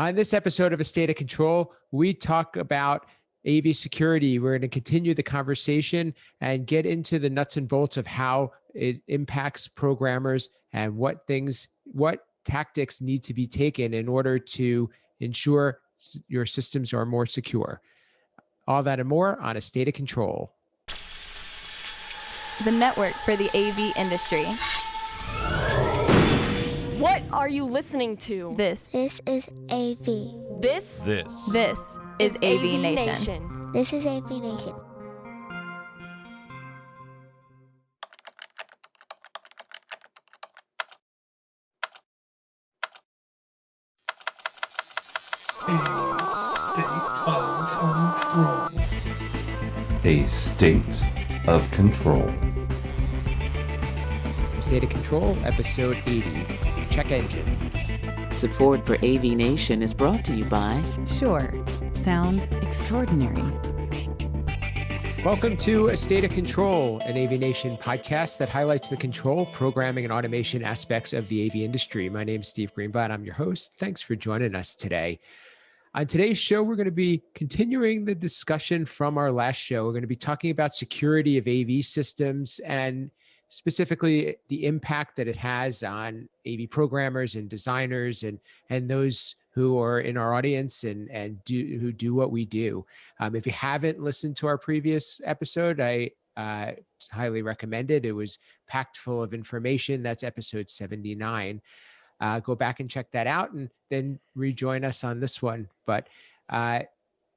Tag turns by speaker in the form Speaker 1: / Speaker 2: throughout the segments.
Speaker 1: On this episode of A State of Control, we talk about AV security. We're going to continue the conversation and get into the nuts and bolts of how it impacts programmers and what tactics need to be taken in order to ensure your systems are more secure. All that and more on A State of Control.
Speaker 2: The network for the AV industry.
Speaker 3: What are you listening to?
Speaker 2: This
Speaker 4: is AV.
Speaker 3: This
Speaker 2: is AVNation.
Speaker 4: This is AVNation.
Speaker 5: A State of Control.
Speaker 1: State of Control, episode 80, Check Engine.
Speaker 6: Support for AVNation is brought to you by
Speaker 7: Sure, sound extraordinary.
Speaker 1: Welcome to A State of Control, an AVNation podcast that highlights the control, programming, and automation aspects of the AV industry. My name is Steve Greenblatt. I'm your host. Thanks for joining us today. On today's show, we're going to be continuing the discussion from our last show. We're going to be talking about security of AV systems and specifically the impact that it has on AV programmers and designers and those who are in our audience and who do what we do. If you haven't listened to our previous episode, I highly recommend it. It was packed full of information. That's episode 79. Go back and check that out and then rejoin us on this one. But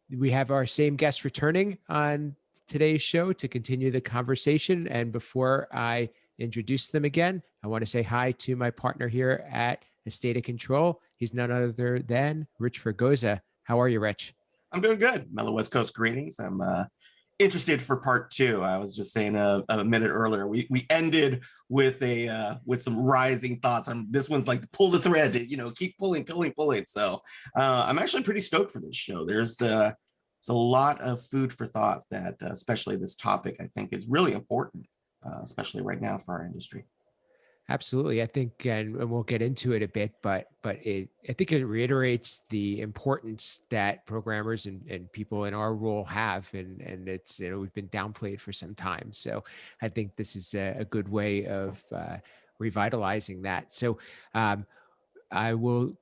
Speaker 1: we have our same guest returning on today's show to continue the conversation. And before I introduce them again, I want to say hi to my partner here at A State of Control. He's none other than Rich Fergoza. How are you, Rich?
Speaker 8: I'm doing good. Mellow West Coast greetings. I'm interested for part two. I was just saying a minute earlier, we ended with some rising thoughts. This one's like pull the thread, keep pulling. So I'm actually pretty stoked for this show. There's a lot of food for thought that, especially this topic, I think is really important, especially right now for our industry.
Speaker 1: Absolutely. I think, and we'll get into it a bit, but I think it reiterates the importance that programmers and people in our role have. And it's, we've been downplayed for some time. So I think this is a good way of revitalizing that. So I will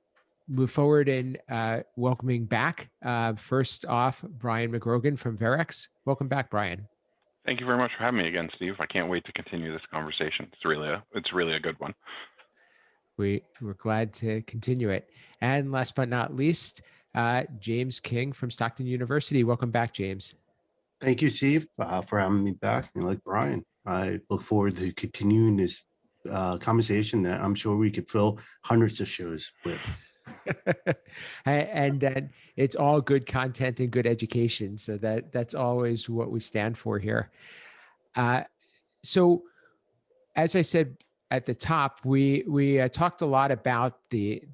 Speaker 1: move forward in welcoming back, first off, Brian McGrogan from Verex. Welcome back, Brian.
Speaker 9: Thank you very much for having me again, Steve. I can't wait to continue this conversation. It's really a good one.
Speaker 1: We're glad to continue it. And last but not least, James King from Stockton University. Welcome back, James.
Speaker 10: Thank you, Steve, for having me back. And like Brian, I look forward to continuing this conversation that I'm sure we could fill hundreds of shows with.
Speaker 1: and it's all good content and good education. So that's always what we stand for here. So as I said at the top, we talked a lot about the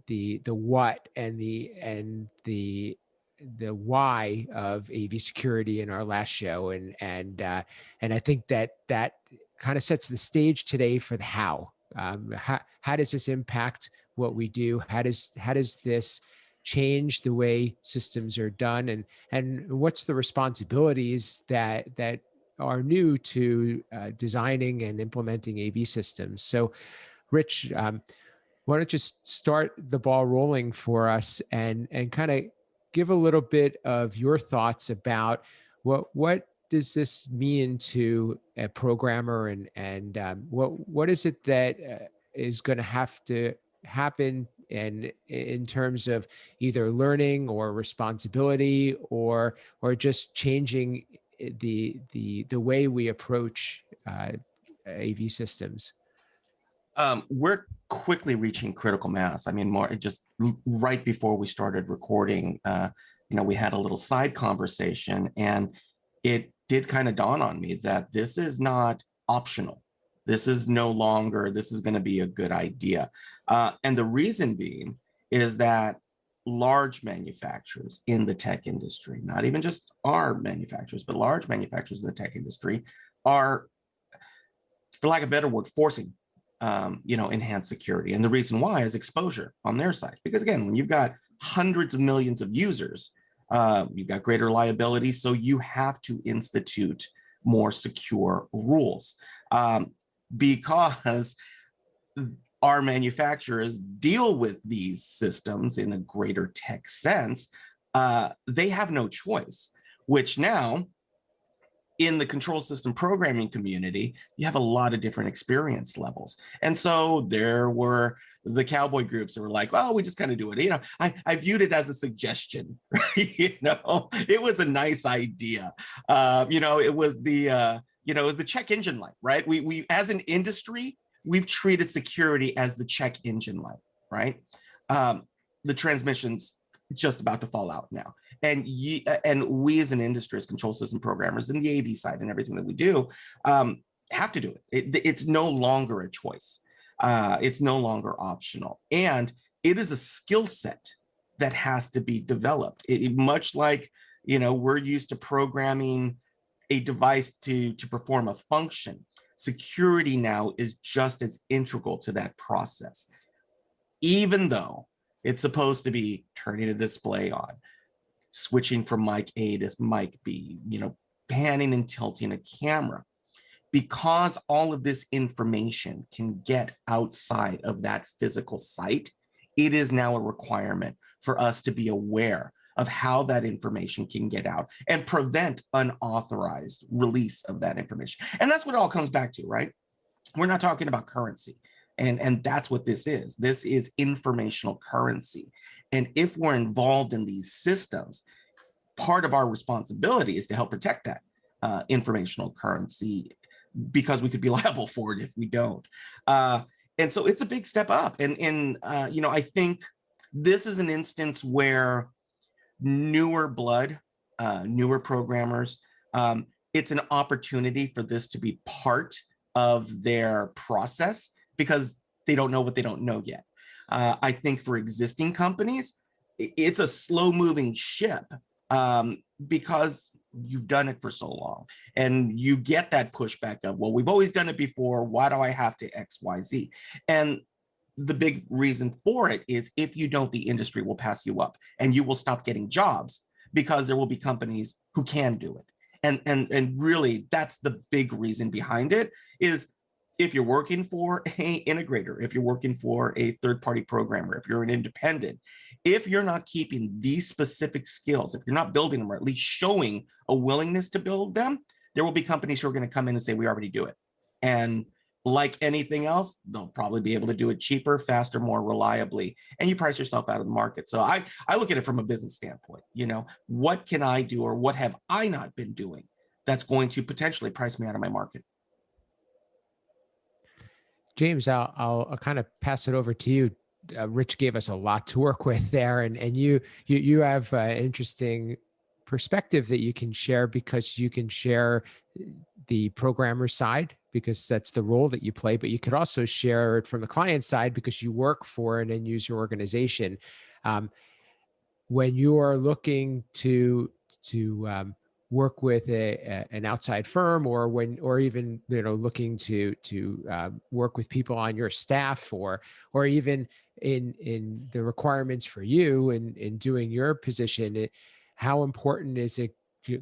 Speaker 1: what and the why of AV security in our last show. And I think that kind of sets the stage today for the how. How does this impact what we do? How does this change the way systems are done? And what's the responsibilities that are new to designing and implementing AV systems? So, Rich, why don't you just start the ball rolling for us and kind of give a little bit of your thoughts about what does this mean to a programmer and what is it that is going to have to happen and in terms of either learning or responsibility or just changing the way we approach AV systems?
Speaker 8: We're quickly reaching critical mass. I mean, more just right before we started recording, we had a little side conversation, and it did kind of dawn on me that this is not optional. This is going to be a good idea. And the reason being is that large manufacturers in the tech industry, not even just our manufacturers, but large manufacturers in the tech industry are, for lack of a better word, forcing enhanced security. And the reason why is exposure on their side. Because again, when you've got hundreds of millions of users, you've got greater liability. So you have to institute more secure rules, because our manufacturers deal with these systems in a greater tech sense. They have no choice, which now in the control system programming community, you have a lot of different experience levels. And so there were the cowboy groups that were like, well, we just kind of do it. I viewed it as a suggestion, right? It was a nice idea. It was the check engine light, right? We we, as an industry, we've treated security as the check engine light, right? The transmission's just about to fall out now. And we as an industry, as control system programmers in the AV side and everything that we do, have to do it. It's no longer a choice. It's no longer optional. And it is a skill set that has to be developed. Much like, we're used to programming a device to perform a function. Security now is just as integral to that process. Even though it's supposed to be turning a display on, switching from mic A to mic B, panning and tilting a camera. Because all of this information can get outside of that physical site, it is now a requirement for us to be aware of how that information can get out and prevent unauthorized release of that information. And that's what it all comes back to, right? We're not talking about currency. And that's what this is. This is informational currency. And if we're involved in these systems, part of our responsibility is to help protect that informational currency, because we could be liable for it if we don't. And so it's a big step up. And I think this is an instance where newer blood, newer programmers, it's an opportunity for this to be part of their process, because they don't know what they don't know yet. I think for existing companies, it's a slow moving ship, because you've done it for so long, and you get that pushback of, well, we've always done it before. Why do I have to X, Y, Z? And the big reason for it is, if you don't, the industry will pass you up and you will stop getting jobs, because there will be companies who can do it. And really, that's the big reason behind it. Is if you're working for an integrator, if you're working for a third-party programmer, if you're an independent, if you're not keeping these specific skills, if you're not building them, or at least showing a willingness to build them, there will be companies who are going to come in and say, we already do it. And like anything else, they'll probably be able to do it cheaper, faster, more reliably, and you price yourself out of the market. So I look at it from a business standpoint. What can I do, or what have I not been doing that's going to potentially price me out of my market?
Speaker 1: James, I'll kind of pass it over to you. Rich gave us a lot to work with there, and you have an interesting perspective that you can share, because you can share the programmer side, because that's the role that you play, but you could also share it from the client side, because you work for an end user organization. When you are looking to work with an outside firm, or even looking to work with people on your staff, or even in the requirements for you in doing your position, how important is it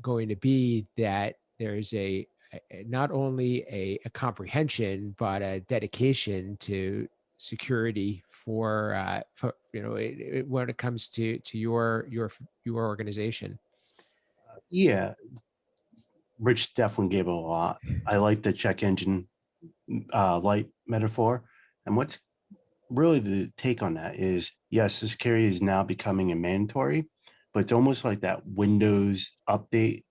Speaker 1: going to be that there's not only a comprehension, but a dedication to security for when it comes to your organization?
Speaker 10: Yeah, Rich definitely gave a lot. I like the check engine light metaphor. And what's really the take on that is, yes, security is now becoming a mandatory, but it's almost like that Windows update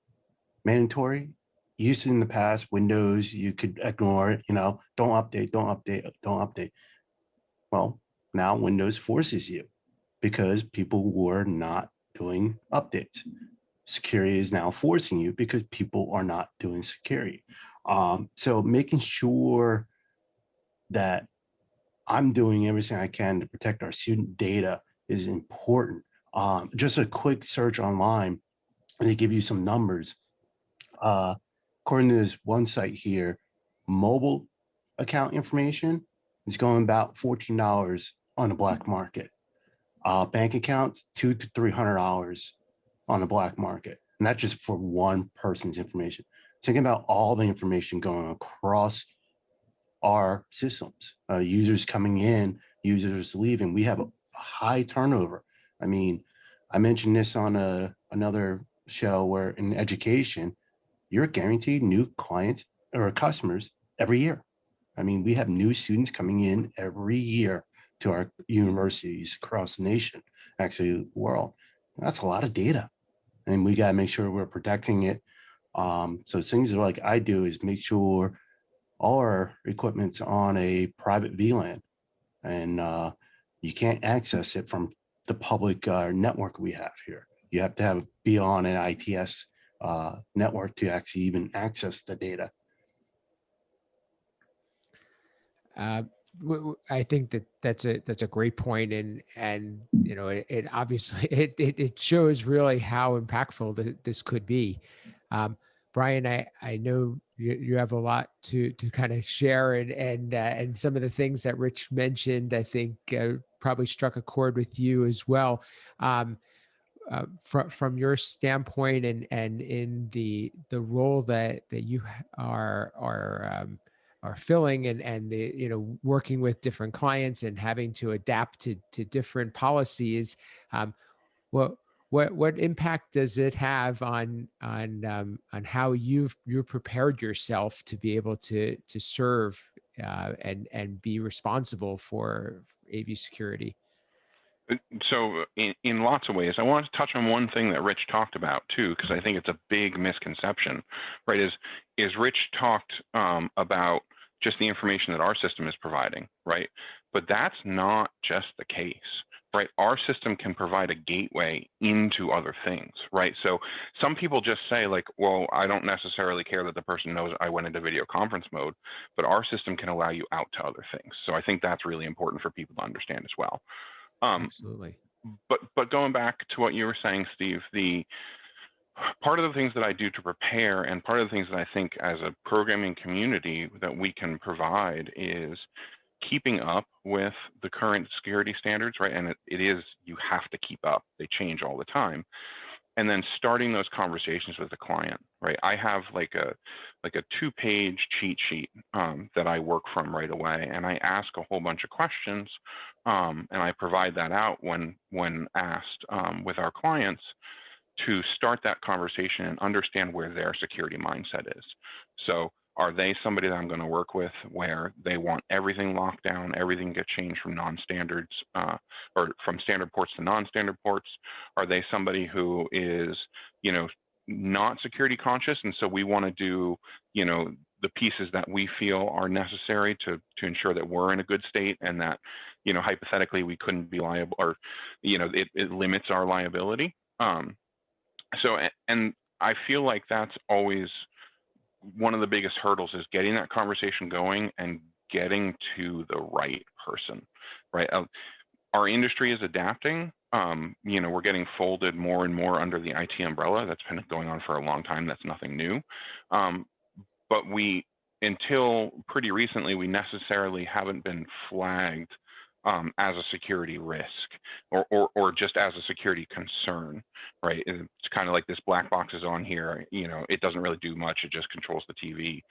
Speaker 10: mandatory. Used to in the past, Windows, you could ignore it, don't update, don't update, don't update. Well, now Windows forces you, because people were not doing updates. Security is now forcing you, because people are not doing security. So making sure that I'm doing everything I can to protect our student data is important. Just a quick search online, and they give you some numbers. According to this one site here, mobile account information is going about $14 on the black market. bank accounts, $200 to $300 on the black market, and that's just for one person's information. Think about all the information going across our systems, users coming in, users leaving. We have a high turnover. I mean, I mentioned this on another show where in education, you're guaranteed new clients or customers every year. I mean, we have new students coming in every year to our universities across the nation, actually the world. That's a lot of data, and we got to make sure we're protecting it. So things that like I do is make sure all our equipment's on a private VLAN, and you can't access it from the public network we have here. You have to be on an ITS network to actually even access the data.
Speaker 1: I think that's a great point, and you know it obviously it shows really how impactful this could be. Brian, I know you have a lot to kind of share, and some of the things that Rich mentioned, I think probably struck a chord with you as well. From your standpoint, and in the role that you are filling, and the, you know, working with different clients and having to adapt to different policies, what impact does it have on how you've prepared yourself to be able to serve and be responsible for AV security?
Speaker 9: So in lots of ways, I want to touch on one thing that Rich talked about too, because I think it's a big misconception, right? Is Rich talked about just the information that our system is providing, right? But that's not just the case, right? Our system can provide a gateway into other things, right? So some people just say like, well, I don't necessarily care that the person knows I went into video conference mode, but our system can allow you out to other things. So I think that's really important for people to understand as well.
Speaker 1: Absolutely.
Speaker 9: But going back to what you were saying, Steve, the part of the things that I do to prepare, and part of the things that I think as a programming community that we can provide, is keeping up with the current security standards, right? And it is, you have to keep up. They change all the time. And then starting those conversations with the client, right? I have like a 2-page cheat sheet that I work from right away, and I ask a whole bunch of questions, and I provide that out when asked with our clients, to start that conversation and understand where their security mindset is. So are they somebody that I'm going to work with where they want everything locked down, everything get changed from non-standards or from standard ports to non-standard ports? Are they somebody who is, you know, not security conscious, and so we want to do, you know, the pieces that we feel are necessary to ensure that we're in a good state, and that, you know, hypothetically we couldn't be liable, or, you know, it limits our liability. So, and I feel like that's always one of the biggest hurdles, is getting that conversation going and getting to the right person, right? Our industry is adapting. You know, we're getting folded more and more under the IT umbrella. That's been going on for a long time. That's nothing new. But until pretty recently, we necessarily haven't been flagged as a security risk, or just as a security concern, right? It's kind of like this black box is on here, you know, it doesn't really do much, it just controls the TV.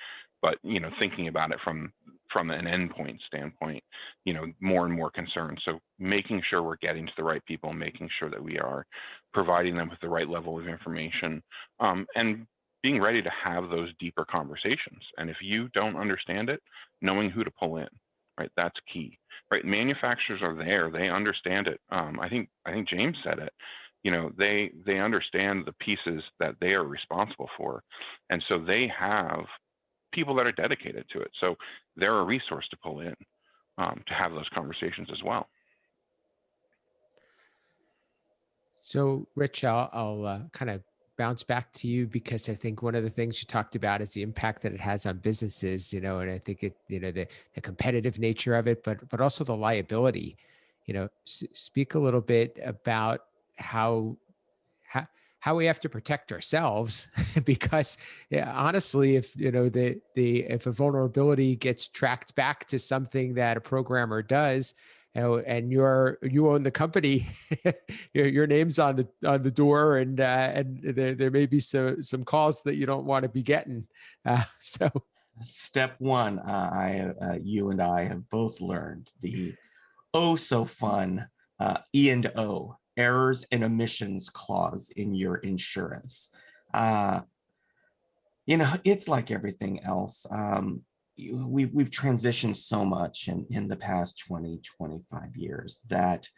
Speaker 9: But, you know, thinking about it from an endpoint standpoint, you know, more and more concerned. So making sure we're getting to the right people, making sure that we are providing them with the right level of information, and being ready to have those deeper conversations. And if you don't understand it, knowing who to pull in, right? That's key. Right, manufacturers are there; they understand it. I think James said it. You know, they understand the pieces that they are responsible for, and so they have people that are dedicated to it. So they're a resource to pull in to have those conversations as well.
Speaker 1: So, Rich, I'll kind of bounce back to you, because I think one of the things you talked about is the impact that it has on businesses, you know, and I think it, you know, the competitive nature of it, but also the liability. You know, speak a little bit about how we have to protect ourselves, because honestly, if, you know, if a vulnerability gets tracked back to something that a programmer does, and you own the company, your name's on the door, and there may be some calls that you don't want to be getting. So
Speaker 8: Step one, you and I have both learned the oh so fun E&O, errors and omissions clause in your insurance. It's like everything else. We've transitioned so much in the past 20, 25 years that,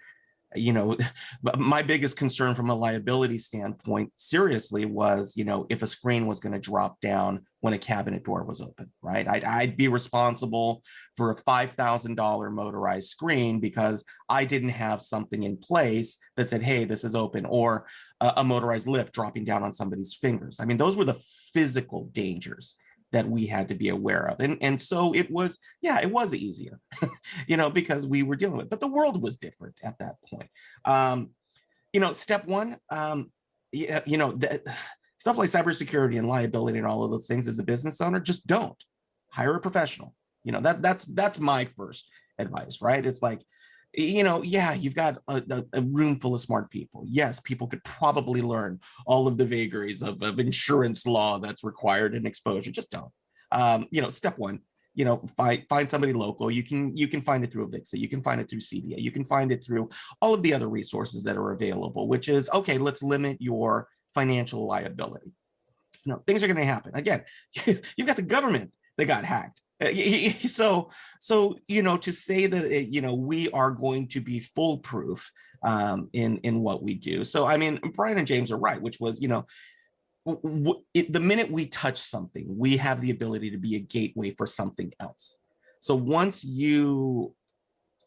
Speaker 8: my biggest concern from a liability standpoint, seriously, was, if a screen was going to drop down when a cabinet door was open, right? I'd be responsible for a $5,000 motorized screen because I didn't have something in place that said, hey, this is open, or a motorized lift dropping down on somebody's fingers. I mean, those were the physical dangers that we had to be aware of. And so it was easier, because we were dealing with, but the world was different at that point. Step one, stuff like cybersecurity and liability and all of those things, as a business owner, just don't hire a professional. That's my first advice, right? It's like, you've got a room full of smart people. Yes, people could probably learn all of the vagaries of insurance law that's required in exposure. Just don't. Step one, find somebody local. You can find it through Avixa. You can find it through CDA. You can find it through all of the other resources that are available, which is, okay, let's limit your financial liability. Things are going to happen. Again, you've got the government that got hacked. So to say that we are going to be foolproof in what we do. So I mean, Brian and James are right, which was, the minute we touch something, we have the ability to be a gateway for something else. So once you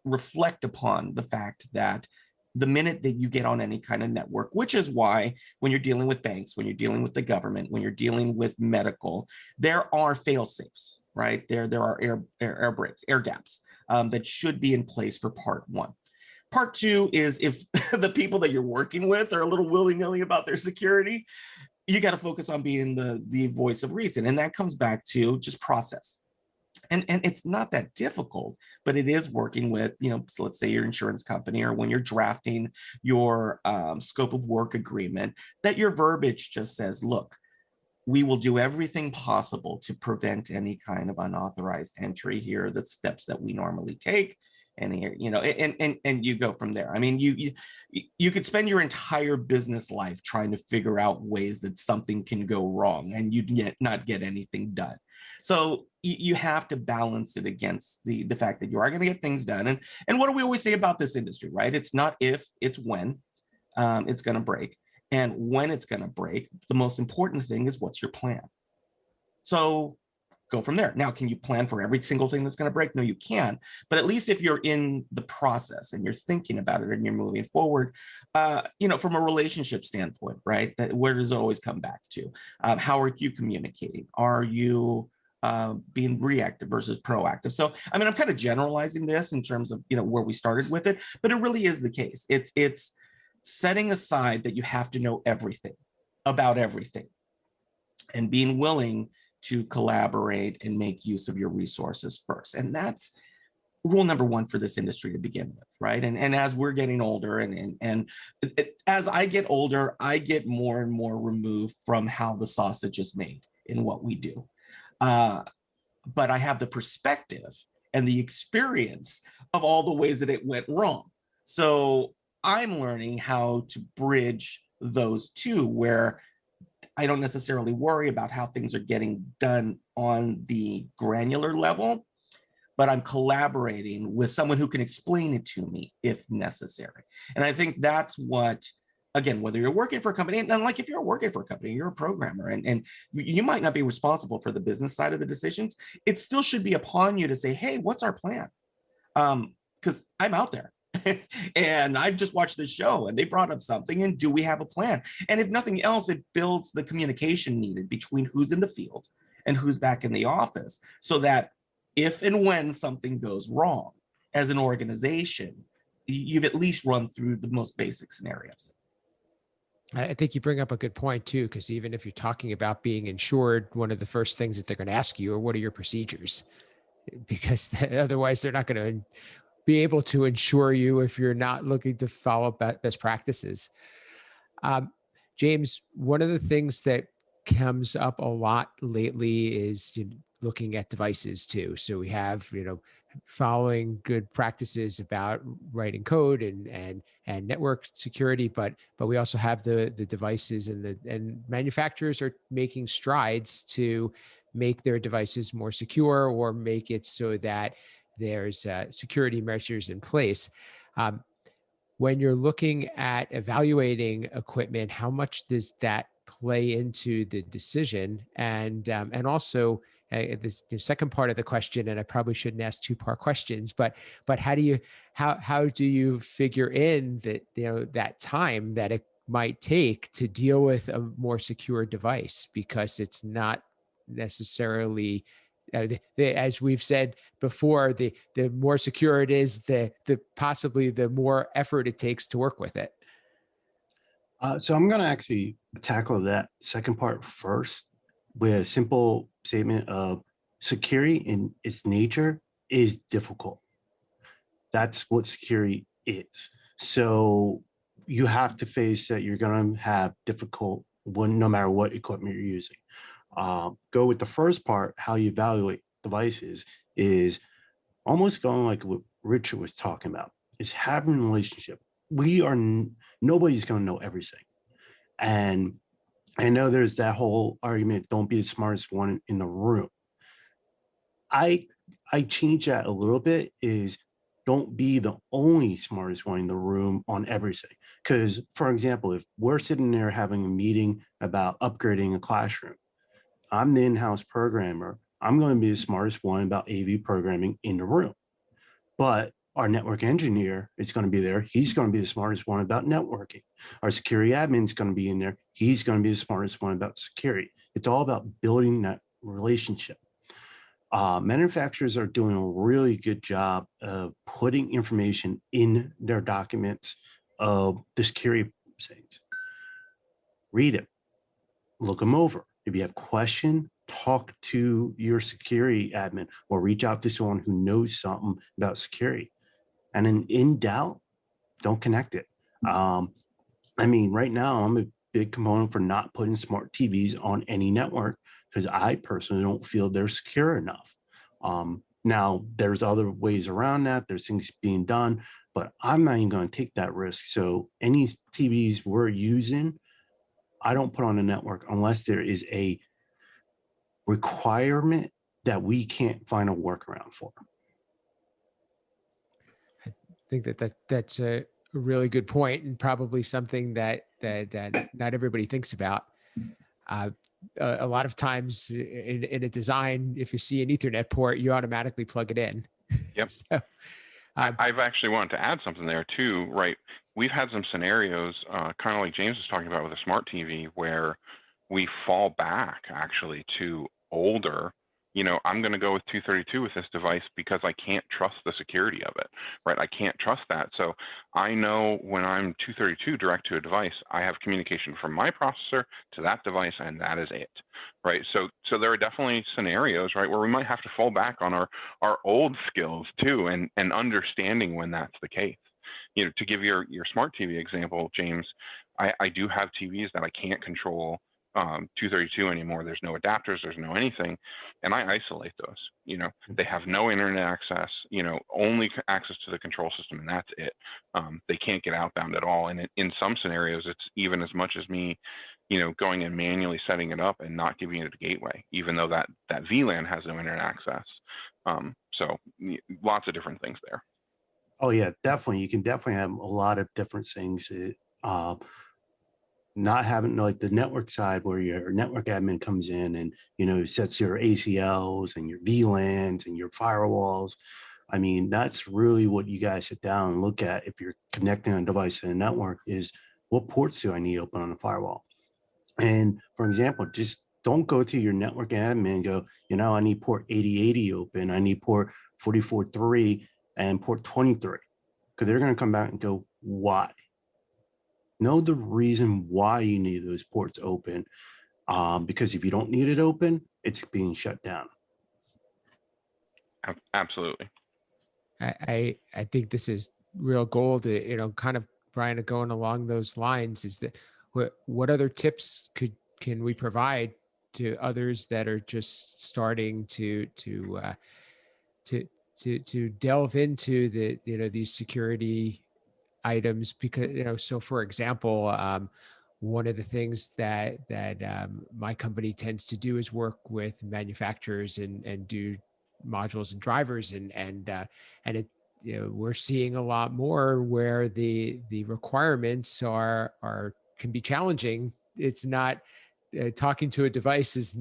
Speaker 8: reflect upon the fact that the minute that you get on any kind of network, which is why when you're dealing with banks, when you're dealing with the government, when you're dealing with medical, there are fail safes, right? There are air brakes, air gaps that should be in place for part one. Part two is, if the people that you're working with are a little willy-nilly about their security, you got to focus on being the voice of reason. And that comes back to just process. And it's not that difficult, but it is working with, so let's say your insurance company, or when you're drafting your scope of work agreement, that your verbiage just says, look, we will do everything possible to prevent any kind of unauthorized entry. Here are the steps that we normally take. And here, and you go from there. I mean, you could spend your entire business life trying to figure out ways that something can go wrong and you'd not get anything done. So you have to balance it against the fact that you are going to get things done. And what do we always say about this industry, right? It's not if, it's when it's going to break. And when it's going to break, the most important thing is, what's your plan? So go from there. Now, can you plan for every single thing that's going to break? No, you can't. But at least if you're in the process and you're thinking about it and you're moving forward, from a relationship standpoint, right? Where does it always come back to? How are you communicating? Are you being reactive versus proactive? So, I mean, I'm kind of generalizing this in terms of, where we started with it, but it really is the case. It's setting aside that you have to know everything about everything and being willing to collaborate and make use of your resources first. And that's rule number one for this industry to begin with, right? And as we're getting older and as I get older, I get more and more removed from how the sausage is made in what we do. But I have the perspective and the experience of all the ways that it went wrong. So I'm learning how to bridge those two, where I don't necessarily worry about how things are getting done on the granular level, but I'm collaborating with someone who can explain it to me if necessary. And I think that's what, again, whether you're working for a company, and like if you're working for a company, you're a programmer, and you might not be responsible for the business side of the decisions, it still should be upon you to say, hey, what's our plan? Because I'm out there. And I've just watched this show and they brought up something, and do we have a plan? And if nothing else, it builds the communication needed between who's in the field and who's back in the office, so that if and when something goes wrong as an organization, you've at least run through the most basic scenarios.
Speaker 1: I think you bring up a good point too, because even if you're talking about being insured, one of the first things that they're going to ask you are, what are your procedures? Because otherwise they're not going to be able to insure you if you're not looking to follow best practices. James, one of the things that comes up a lot lately is looking at devices too. So we have, following good practices about writing code and network security, but we also have the devices, and manufacturers are making strides to make their devices more secure or make it so that there's security measures in place. When you're looking at evaluating equipment, how much does that play into the decision? And also the second part of the question, and I probably shouldn't ask two-part questions, but how do you figure in that that time that it might take to deal with a more secure device, because it's not necessarily as we've said before, the more secure it is, the possibly the more effort it takes to work with it.
Speaker 10: So I'm going to actually tackle that second part first with a simple statement of security in its nature is difficult. That's what security is. So you have to face that you're going to have difficult one, no matter what equipment you're using. Go with the first part, how you evaluate devices is almost going like what Richard was talking about, is having a relationship. Nobody's going to know everything. And I know there's that whole argument, don't be the smartest one in the room. I change that a little bit, is don't be the only smartest one in the room on everything. Because, for example, if we're sitting there having a meeting about upgrading a classroom, I'm the in-house programmer. I'm going to be the smartest one about AV programming in the room. But our network engineer is going to be there. He's going to be the smartest one about networking. Our security admin is going to be in there. He's going to be the smartest one about security. It's all about building that relationship. Manufacturers are doing a really good job of putting information in their documents of the security things. Read it, look them over. If you have questions, talk to your security admin or reach out to someone who knows something about security. And then in doubt, don't connect it. Right now I'm a big component for not putting smart TVs on any network because I personally don't feel they're secure enough. Now there's other ways around that. There's things being done, but I'm not even going to take that risk. So any TVs we're using, I don't put on a network unless there is a requirement that we can't find a workaround for.
Speaker 1: I think that's a really good point, and probably something that not everybody thinks about. A lot of times in a design, if you see an Ethernet port, you automatically plug it in.
Speaker 9: Yep.
Speaker 1: So,
Speaker 9: I've actually wanted to add something there too, right? We've had some scenarios, kind of like James was talking about with a smart TV, where we fall back actually to older, I'm going to go with 232 with this device because I can't trust the security of it, right? I can't trust that. So I know when I'm 232 direct to a device, I have communication from my processor to that device, and that is it, right? So there are definitely scenarios, right, where we might have to fall back on our old skills too, and understanding when that's the case. To give your smart TV example, James, I do have TVs that I can't control 232 anymore. There's no adapters, there's no anything, and I isolate those. They have no internet access, only access to the control system, and that's it. They can't get outbound at all. And in some scenarios, it's even as much as me, going and manually setting it up and not giving it a gateway, even though that VLAN has no internet access. So lots of different things there.
Speaker 10: Oh yeah, definitely. You can definitely have a lot of different things. Not having like the network side where your network admin comes in and sets your ACLs and your VLANs and your firewalls. That's really what you guys sit down and look at if you're connecting a device to a network, is what ports do I need open on the firewall? And for example, just don't go to your network admin and go, I need port 8080 open, I need port 44.3 and port 23, because they're going to come back and go, why? Know the reason why you need those ports open, because if you don't need it open, it's being shut down.
Speaker 9: Absolutely.
Speaker 1: I think this is real gold. Kind of, Brian, going along those lines, is that what other tips can we provide to others that are just starting to to delve into these security items? Because so for example, one of the things that my company tends to do is work with manufacturers and do modules and drivers, and it we're seeing a lot more where the requirements are can be challenging. It's not talking to a device is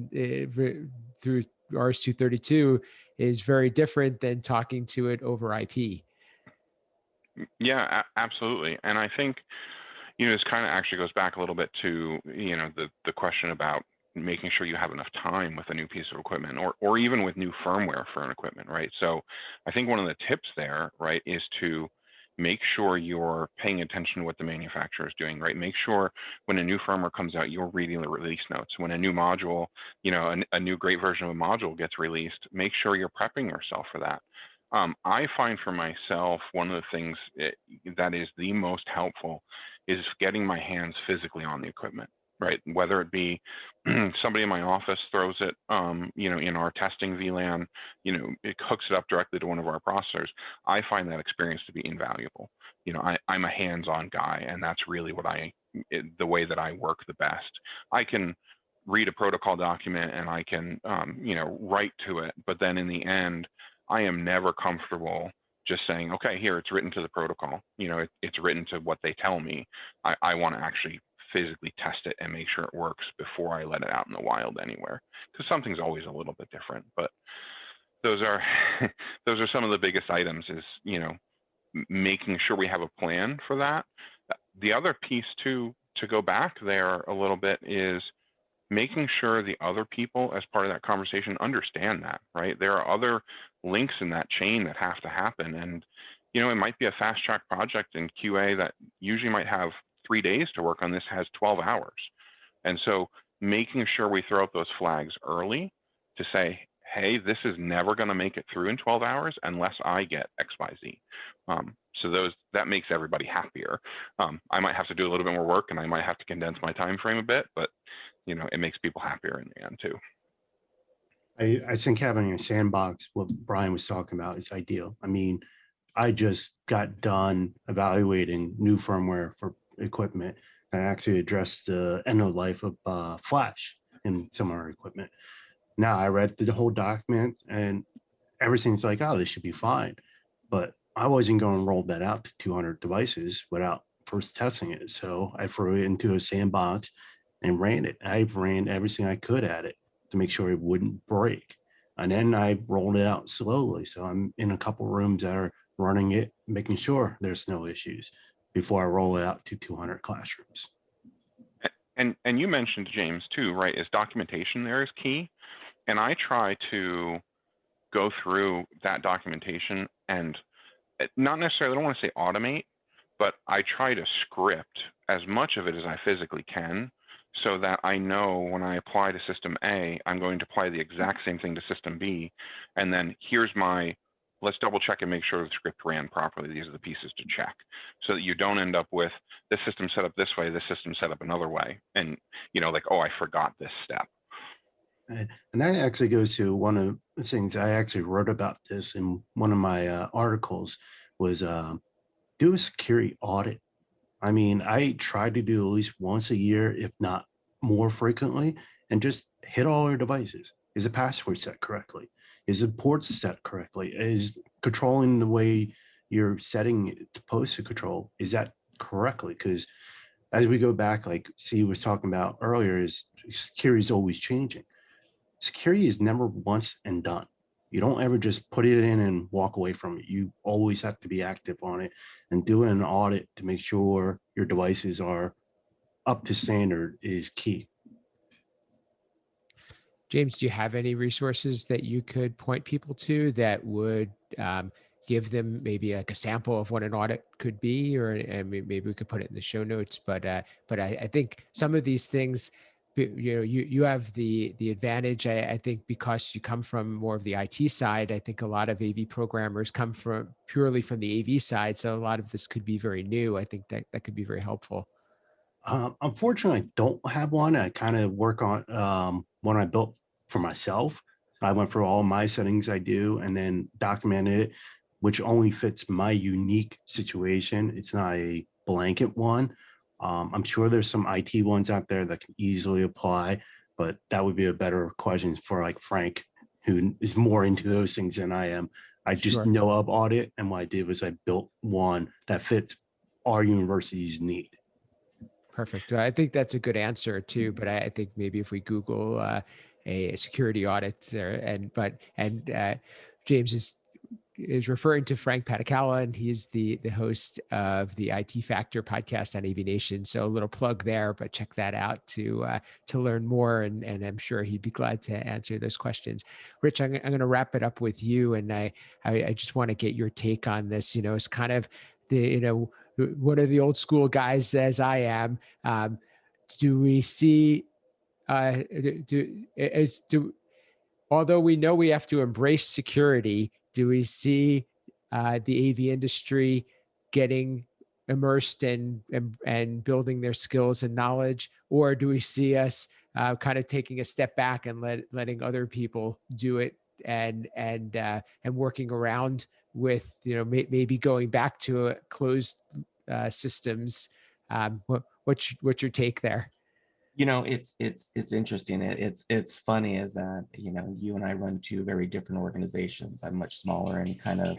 Speaker 1: through RS-232 is very different than talking to it over IP.
Speaker 9: Yeah, absolutely. And I think, this kind of actually goes back a little bit to, the question about making sure you have enough time with a new piece of equipment, or even with new firmware for an equipment, right? So I think one of the tips there, right, is to make sure you're paying attention to what the manufacturer is doing, right? Make sure when a new firmware comes out, you're reading the release notes. When a new module, a new great version of a module gets released, make sure you're prepping yourself for that. I find for myself, one of the things that is the most helpful is getting my hands physically on the equipment, right? Whether it be somebody in my office throws it, in our testing VLAN, it hooks it up directly to one of our processors. I find that experience to be invaluable. I'm a hands-on guy, and that's really the way that I work the best. I can read a protocol document and I can, write to it, but then in the end, I am never comfortable just saying, okay, here, it's written to the protocol. It's written to what they tell me. I want to actually physically test it and make sure it works before I let it out in the wild anywhere, because something's always a little bit different. But those are those are some of the biggest items, is making sure we have a plan for that. The other piece to go back there a little bit is making sure the other people as part of that conversation understand that, right? There are other links in that chain that have to happen. And, it might be a fast track project in QA that usually might have 3 days to work on this, has 12 hours. And so making sure we throw up those flags early to say, hey, this is never going to make it through in 12 hours unless I get XYZ. So that makes everybody happier. I might have to do a little bit more work, and I might have to condense my time frame a bit, but it makes people happier in the end too.
Speaker 10: I think having a sandbox, what Brian was talking about, is ideal. I mean, I just got done evaluating new firmware for equipment. I actually addressed the end of life of Flash in some of our equipment. Now I read the whole document and everything's like, oh, this should be fine. But I wasn't going to roll that out to 200 devices without first testing it. So I threw it into a sandbox and ran it. I ran everything I could at it to make sure it wouldn't break. And then I rolled it out slowly. So I'm in a couple rooms that are running it, making sure there's no issues before I roll it out to 200 classrooms.
Speaker 9: And you mentioned, James, too, right, is documentation there is key. And I try to go through that documentation and not necessarily, I don't want to say automate, but I try to script as much of it as I physically can, so that I know when I apply to system A, I'm going to apply the exact same thing to system B. And then here's let's double check and make sure the script ran properly. These are the pieces to check, so that you don't end up with this system set up this way, this system set up another way. And, like, oh, I forgot this step.
Speaker 10: And that actually goes to one of the things I actually wrote about this in one of my articles was do a security audit. I mean, I try to do at least once a year, if not more frequently, and just hit all your devices. Is the password set correctly? Is the ports set correctly? Is controlling the way you're setting it supposed to control, is that correctly? Because as we go back, like Steve was talking about earlier, is security is always changing. Security is never once and done. You don't ever just put it in and walk away from it. You always have to be active on it and do an audit to make sure your devices are up to standard is key.
Speaker 1: James, do you have any resources that you could point people to that would give them maybe like a sample of what an audit could be, and maybe we could put it in the show notes. But I think some of these things, you have the advantage, I think, because you come from more of the IT side. I think a lot of AV programmers come from purely from the AV side, so a lot of this could be very new. I think that could be very helpful.
Speaker 10: Unfortunately, I don't have one. I kind of work on one I built for myself. I went through all my settings I do and then documented it, which only fits my unique situation. It's not a blanket one. I'm sure there's some IT ones out there that can easily apply, but that would be a better question for like Frank, who is more into those things than I am. I just
Speaker 1: Sure.
Speaker 10: know of audit, and what I did was I built one that fits our university's need.
Speaker 1: Perfect. I think that's a good answer too. But I think maybe if we Google a security audit, James is referring to Frank Paticala, and he's the host of the IT Factor podcast on AVNation. So a little plug there, but check that out to learn more, and I'm sure he'd be glad to answer those questions. Rich, I'm going to wrap it up with you, and I just want to get your take on this. It's kind of the one of the old school guys as I am. Do we see although we know we have to embrace security, do we see the AV industry getting immersed and building their skills and knowledge, or do we see us kind of taking a step back and letting other people do it and working around with maybe going back to closed systems? What's your take there?
Speaker 8: It's interesting. It's funny is that, you and I run two very different organizations. I'm much smaller and kind of,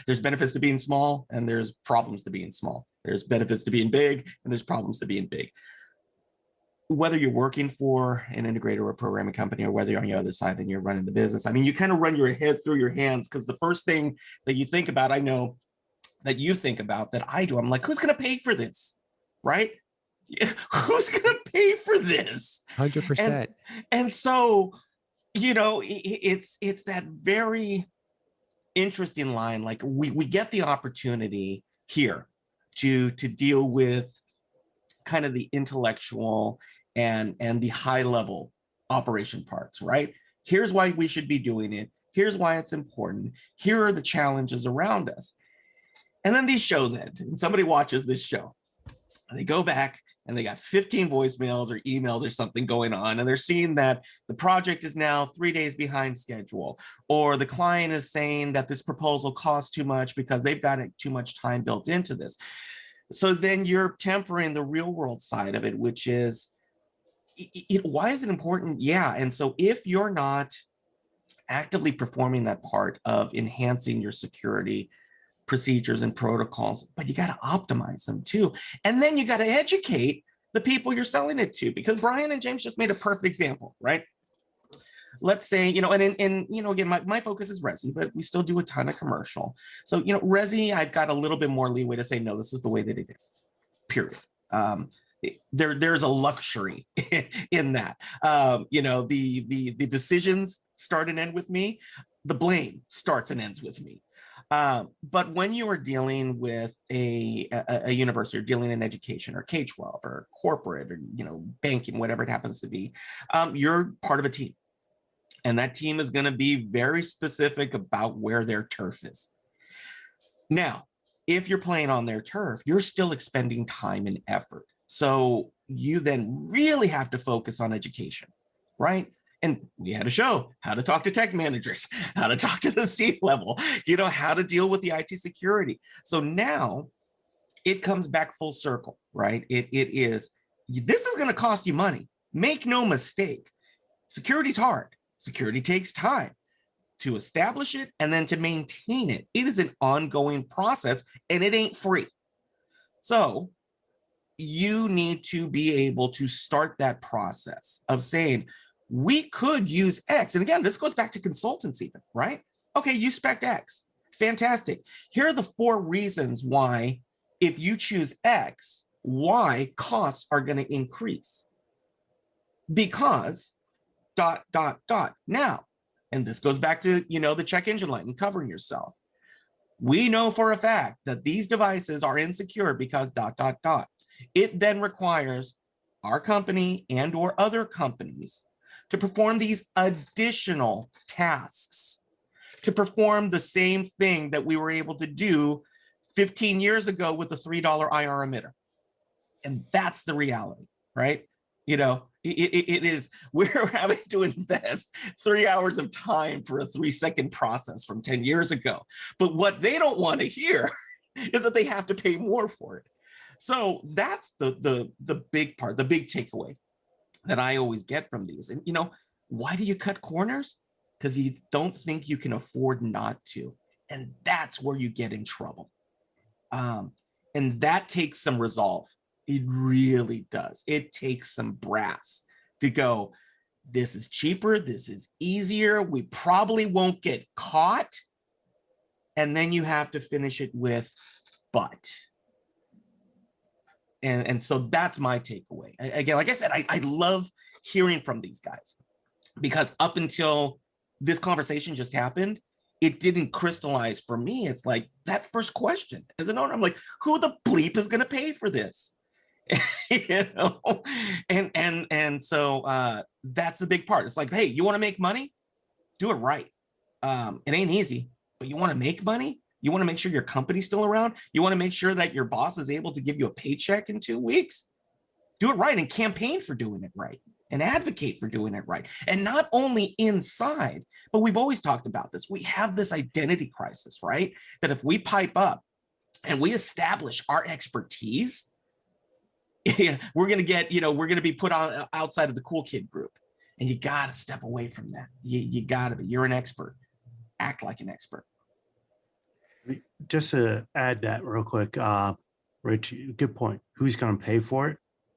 Speaker 8: there's benefits to being small and there's problems to being small. There's benefits to being big and there's problems to being big. Whether you're working for an integrator or a programming company, or whether you're on the other side and you're running the business, I mean, you kind of run your head through your hands, because the first thing that you think about, I know that you think about, that I do, I'm like, who's going to pay for this, right? Who's going to pay for this?
Speaker 1: 100%.
Speaker 8: And so, it's that very interesting line. Like we get the opportunity here to deal with kind of the intellectual and the high level operation parts, right? Here's why we should be doing it. Here's why it's important. Here are the challenges around us. And then these shows end, and somebody watches this show. And they go back and they got 15 voicemails or emails or something going on, and they're seeing that the project is now 3 days behind schedule, or the client is saying that this proposal costs too much because they've got too much time built into this. So then you're tempering the real world side of it, which is, why is it important? Yeah. And so if you're not actively performing that part of enhancing your security procedures and protocols, but you got to optimize them too. And then you got to educate the people you're selling it to, because Brian and James just made a perfect example, right? Let's say, again, my focus is Resi, but we still do a ton of commercial. So, Resi, I've got a little bit more leeway to say, no, this is the way that it is, period. There's a luxury in that. The decisions start and end with me. The blame starts and ends with me. But when you are dealing with a university, or dealing in education or K-12 or corporate or, banking, whatever it happens to be, you're part of a team. And that team is going to be very specific about where their turf is. Now, if you're playing on their turf, you're still expending time and effort. So you then really have to focus on education, right? And we had a show, how to talk to tech managers, how to talk to the C-level, how to deal with the IT security. So now it comes back full circle, right? This is going to cost you money. Make no mistake. Security's hard. Security takes time to establish it and then to maintain it. It is an ongoing process, and it ain't free. So you need to be able to start that process of saying, we could use X. And again, this goes back to consultants even, right? Okay, you spec X. Fantastic. Here are the 4 reasons why, if you choose X, Y costs are going to increase. Because ... Now, and this goes back to, the check engine light and covering yourself. We know for a fact that these devices are insecure because ... It then requires our company and or other companies to perform these additional tasks, to perform the same thing that we were able to do 15 years ago with the $3 IR emitter. And that's the reality, right? You know, it is, we're having to invest 3 hours of time for a 3-second process from 10 years ago. But what they don't want to hear is that they have to pay more for it. So that's the big part, the big takeaway that I always get from these. And, you know, why do you cut corners? Because you don't think you can afford not to. And that's where you get in trouble. And that takes some resolve. It really does. It takes some brass to go, this is cheaper, this is easier, we probably won't get caught. And then you have to finish it with, but. And so that's my takeaway. Again, like I said, I love hearing from these guys, because up until this conversation just happened, it didn't crystallize for me. It's like that first question as an owner, I'm like, who the bleep is going to pay for this? You know, and so that's the big part. It's like, hey, you want to make money? Do it right. It ain't easy, but you want to make money? You want to make sure your company's still around? You want to make sure that your boss is able to give you a paycheck in 2 weeks? Do it right and campaign for doing it right and advocate for doing it right. And not only inside, but we've always talked about this. We have this identity crisis, right? That if we pipe up and we establish our expertise, we're going to get, you know, we're going to be put on outside of the cool kid group. And you got to step away from that. You got to be, you're an expert. Act like an expert.
Speaker 10: Just to add that real quick, Rich, good point. Who's going to pay for it?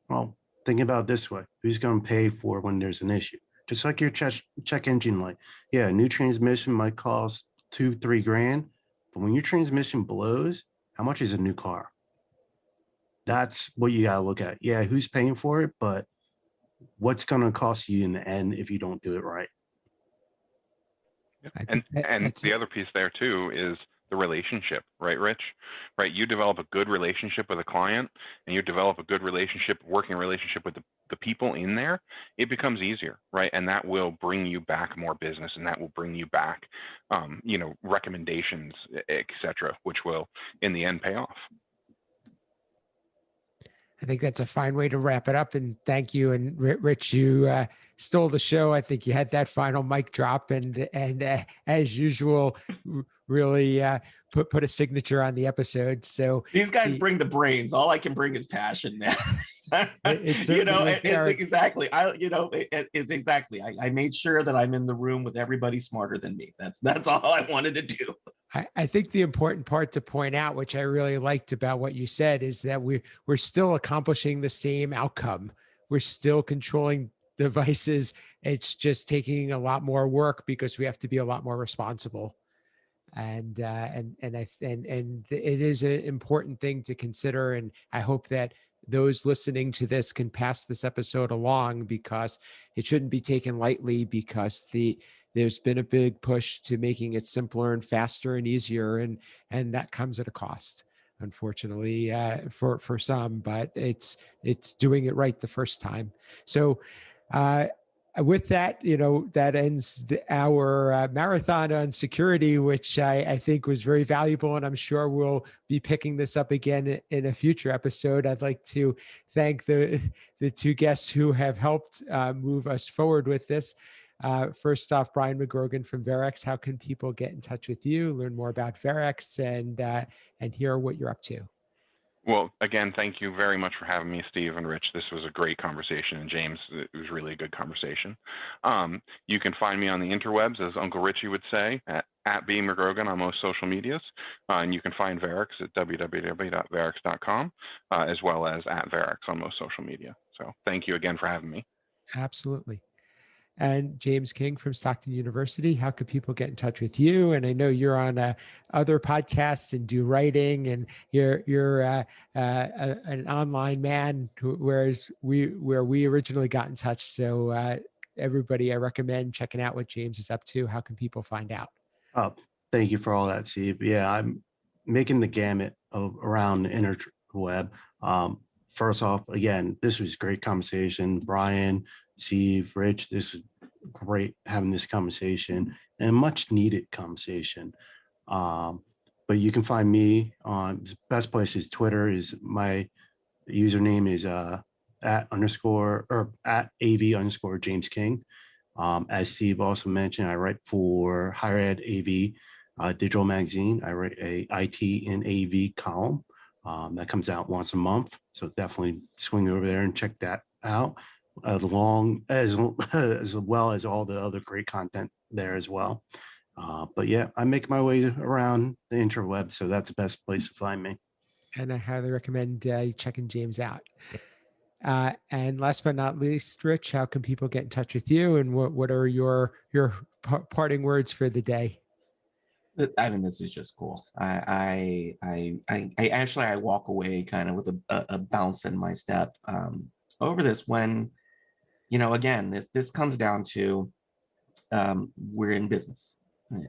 Speaker 10: Well, think about it this way. Who's going to pay for when there's an issue? Just like your check engine light. Yeah, a new transmission might cost $2-3 grand, but when your transmission blows, how much is a new car? That's what you got to look at. Yeah, who's paying for it, but what's going to cost you in the end if you don't do it right?
Speaker 9: And the other piece there too is the relationship, right, Rich? Right, you develop a good relationship with a client, and you develop a good relationship, working relationship with the people in there, it becomes easier, right? And that will bring you back more business, and that will bring you back, you know, recommendations, etc., which will in the end pay off.
Speaker 1: I think that's a fine way to wrap it up. And thank you. And Rich, you stole the show. I think you had that final mic drop, and as usual, really put a signature on the episode. So
Speaker 8: these guys bring the brains. All I can bring is passion now. You know, it's exactly. It's exactly. I made sure that I'm in the room with everybody smarter than me. That's all I wanted to do.
Speaker 1: I think the important part to point out, which I really liked about what you said, is that we're still accomplishing the same outcome. We're still controlling devices. It's just taking a lot more work because we have to be a lot more responsible. And it is an important thing to consider. And I hope that those listening to this can pass this episode along, because it shouldn't be taken lightly, because there's been a big push to making it simpler and faster and easier. And that comes at a cost, unfortunately, for some, but it's doing it right the first time. So, with that, you know, that ends our marathon on security, which I think was very valuable. And I'm sure we'll be picking this up again in a future episode. I'd like to thank the two guests who have helped move us forward with this. First off, Brian McGrogan from Verex. How can people get in touch with you, learn more about Verex, and hear what you're up to?
Speaker 9: Well, again, thank you very much for having me, Steve and Rich. This was a great conversation, and James, it was really a good conversation. You can find me on the interwebs, as Uncle Richie would say, at B McGrogan on most social medias, and you can find Verex at www.verex.com, as well as at Verex on most social media. So thank you again for having me.
Speaker 1: Absolutely. And James King from Stockton University, how could people get in touch with you? And I know you're on other podcasts and do writing, and you're an online man, whereas where we originally got in touch. So everybody, I recommend checking out what James is up to. How can people find out?
Speaker 10: Oh, thank you for all that, Steve. Yeah, I'm making the gamut around the interweb. first off, again, this was a great conversation. Brian, Steve, Rich, this is great having this conversation and much needed conversation. But you can find me on the best place is Twitter. Is my username is at AV James King. As Steve also mentioned, I write for Higher Ed AV Digital Magazine. I write a IT and AV column that comes out once a month. So definitely swing over there and check that out, as well as all the other great content there as well. But yeah, I make my way around the interweb, so that's the best place to find me.
Speaker 1: And I highly recommend you checking James out. And last but not least, Rich, how can people get in touch with you, and what are your parting words for the day?
Speaker 8: I mean, this is just cool. I actually, I walk away kind of with a bounce in my step over this when, again, this comes down to we're in business,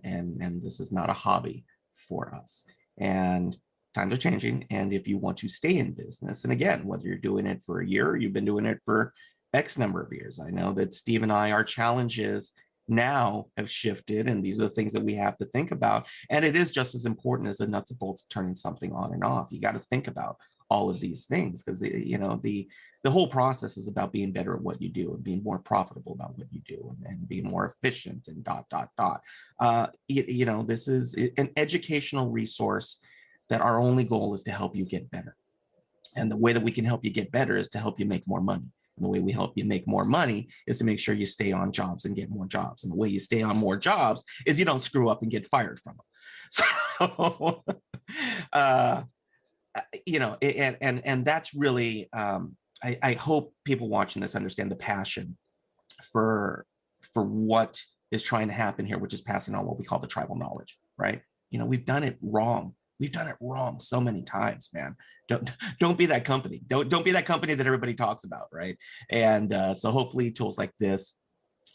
Speaker 8: and this is not a hobby for us. And times are changing. And if you want to stay in business, and again, whether you're doing it for a year or you've been doing it for X number of years, I know that Steve and I, our challenges now have shifted, and these are the things that we have to think about. And it is just as important as the nuts and bolts of turning something on and off. You got to think about all of these things, because the whole process is about being better at what you do and being more profitable about what you do, and being more efficient and ... This is an educational resource that our only goal is to help you get better. And the way that we can help you get better is to help you make more money. And the way we help you make more money is to make sure you stay on jobs and get more jobs. And the way you stay on more jobs is you don't screw up and get fired from them. So, and that's really, I hope people watching this understand the passion for what is trying to happen here, which is passing on what we call the tribal knowledge, right? We've done it wrong. We've done it wrong so many times, man. Don't be that company. Don't be that company that everybody talks about, right? And so hopefully tools like this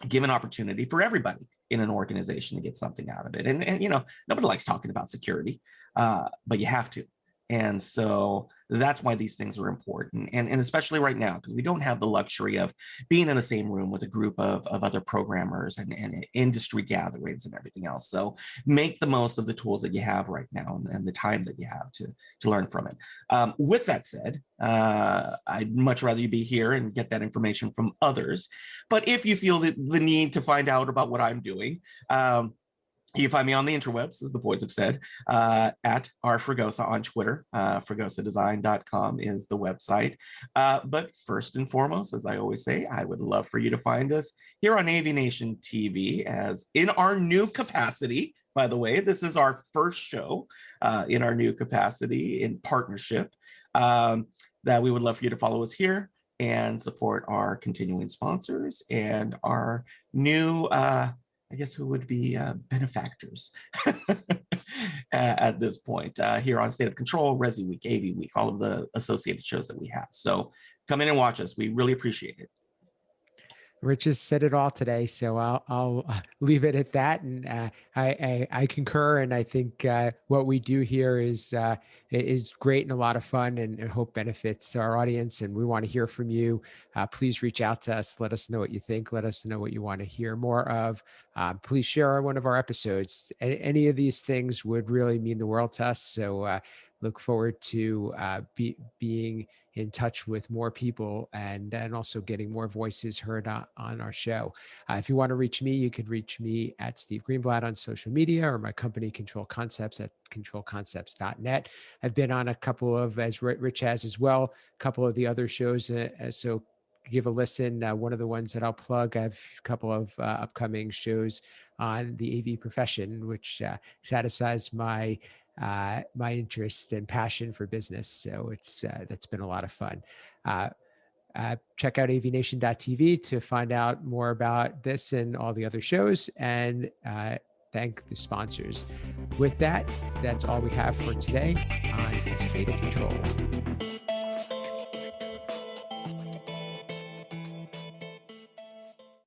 Speaker 8: give an opportunity for everybody in an organization to get something out of it. And nobody likes talking about security, but you have to. And so that's why these things are important. And especially right now, because we don't have the luxury of being in the same room with a group of other programmers and industry gatherings and everything else. So make the most of the tools that you have right now and the time that you have to learn from it. With that said, I'd much rather you be here and get that information from others. But if you feel the need to find out about what I'm doing, you can find me on the interwebs, as the boys have said, at rfragosa on Twitter. Fragosadesign.com is the website. But first and foremost, as I always say, I would love for you to find us here on AVNation TV, as in our new capacity. By the way, this is our first show in our new capacity in partnership. That we would love for you to follow us here and support our continuing sponsors and our new I guess who would be benefactors at this point here on State of Control, Resi Week, AV Week, all of the associated shows that we have. So come in and watch us. We really appreciate it.
Speaker 1: Rich has said it all today, so I'll leave it at that. And I concur, and I think what we do here is great and a lot of fun, and hope benefits our audience. And we want to hear from you. Please reach out to us. Let us know what you think. Let us know what you want to hear more of. Please share one of our episodes. Any of these things would really mean the world to us. So look forward to being in touch with more people and also getting more voices heard on our show. If you want to reach me, you can reach me at Steve Greenblatt on social media, or my company Control Concepts at controlconcepts.net. I've been on a couple of, as Rich has as well, a couple of the other shows. So give a listen. One of the ones that I'll plug, I have a couple of upcoming shows on the AV profession, which satisfies my interest and passion for business. So that's been a lot of fun. Check out avnation.tv to find out more about this and all the other shows, and thank the sponsors. With that, that's all we have for today on State of Control.